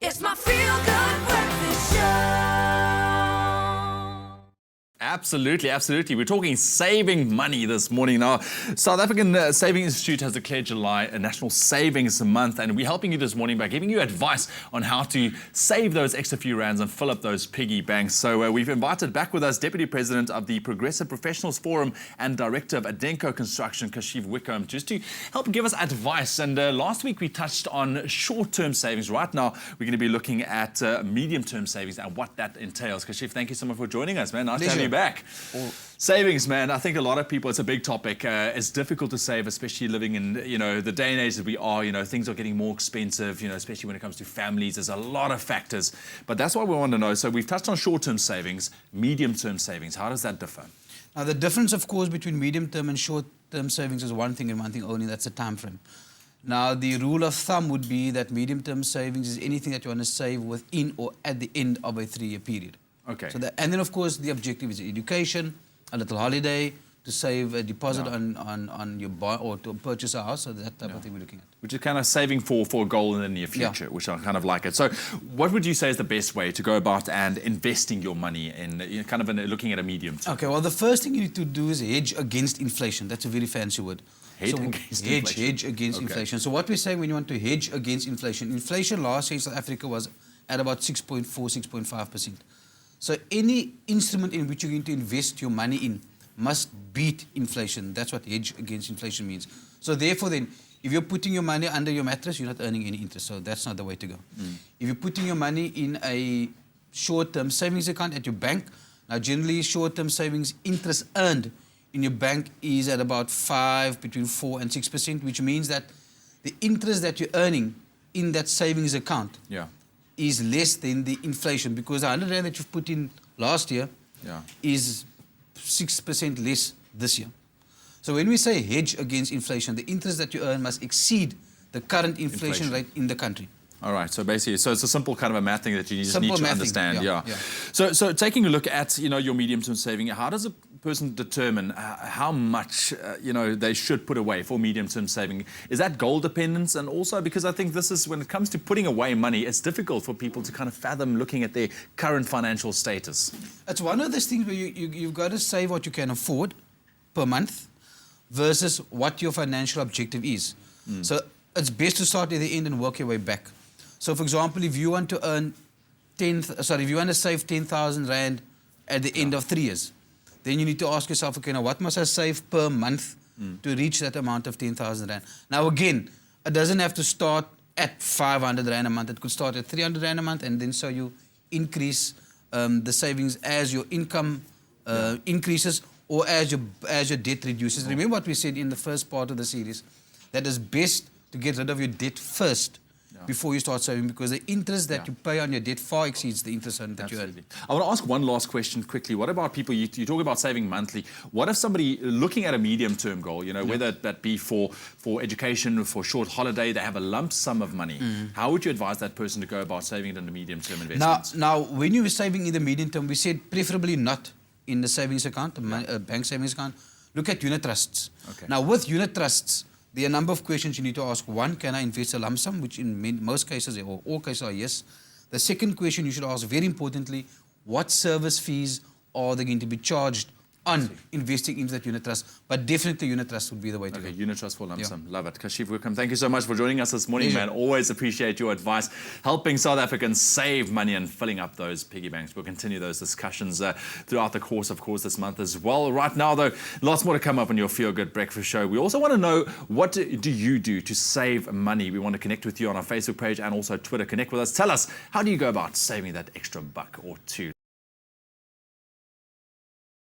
It's my feel-good breakfast show. Absolutely, absolutely. We're talking saving money this morning. Now, South African Saving Institute has declared July a National Savings Month, and we're helping you this morning by giving you advice on how to save those extra few rands and fill up those piggy banks. So we've invited back with us Deputy President of the Progressive Professionals Forum and Director of Adenco Construction, Kashif Wicomb, just to help give us advice. And last week we touched on short-term savings. Right now, we're going to be looking at medium-term savings and what that entails. Kashif, thank you so much for joining us, man. Nice to have you back. Savings, man. I think a lot of people, it's a big topic. It's difficult to save, especially living in, the day and age that we are. Things are getting more expensive, especially when it comes to families. There's a lot of factors. But that's what we want to know. So we've touched on short-term savings, medium-term savings. How does that differ? Now, the difference, of course, between medium-term and short-term savings is one thing and one thing only, that's the time frame. Now, the rule of thumb would be that medium-term savings is anything that you want to save within or at the end of a 3-year period. Okay. So and then, of course, the objective is education, a little holiday, to save a deposit on your buy or to purchase a house. So that type of thing we're looking at. Which is kind of saving for a goal in the near future, which I kind of like it. So what would you say is the best way to go about and investing your money in, looking at a medium term? Okay, well, the first thing you need to do is hedge against inflation. That's a very fancy word. Hedge against inflation. So what we're saying when you want to hedge against inflation, inflation last year in South Africa was at about 6.4, 6.5%. So any instrument in which you're going to invest your money in must beat inflation. That's what hedge against inflation means. So therefore then, if you're putting your money under your mattress, you're not earning any interest. So that's not the way to go. If you're putting your money in a short-term savings account at your bank, now generally short-term savings interest earned in your bank is at about between 4 and 6%, which means that the interest that you're earning in that savings account is less than the inflation, because the 100 rand that you've put in last year is 6% less this year. So when we say hedge against inflation, the interest that you earn must exceed the current inflation rate in the country. All right. So basically, it's a simple kind of a math thing that you just need to understand. Yeah. So taking a look at your medium-term saving, how does a person determine how much they should put away for medium-term saving? Is that goal dependence? And also because I think this is when it comes to putting away money, it's difficult for people to kind of fathom looking at their current financial status. It's one of those things where you've got to save what you can afford per month versus what your financial objective is. So it's best to start at the end and work your way back. So, for example, if you want to save 10,000 rand at the end of 3 years, then you need to ask yourself, okay, now what must I save per month to reach that amount of 10,000 rand? Now, again, it doesn't have to start at 500 rand a month. It could start at 300 rand a month, and then so you increase the savings as your income increases or as your debt reduces. Remember what we said in the first part of the series, that it's best to get rid of your debt first before you start saving, because the interest that you pay on your debt far exceeds the interest that you earn. I want to ask one last question quickly. What about people, you talk about saving monthly. What if somebody looking at a medium-term goal, whether that be for education, for short holiday, they have a lump sum of money. How would you advise that person to go about saving it in the medium-term investments? Now, when you're saving in the medium term, we said preferably not in the savings account, a bank savings account. Look at unit trusts. Okay. Now, with unit trusts, there are a number of questions you need to ask. One, can I invest a lump sum, which in most cases or all cases are yes. The second question you should ask, very importantly, what service fees are they going to be charged on investing into that unit trust? But definitely unit trust would be the way to go. Okay, unit trust for lump sum. Love it. Kashif Wicomb, thank you so much for joining us this morning, man. Always appreciate your advice, helping South Africans save money and filling up those piggy banks. We'll continue those discussions throughout the course, of course, this month as well. Right now, though, lots more to come up on your Feel Good Breakfast Show. We also want to know, what do you do to save money? We want to connect with you on our Facebook page and also Twitter. Connect with us. Tell us, how do you go about saving that extra buck or two?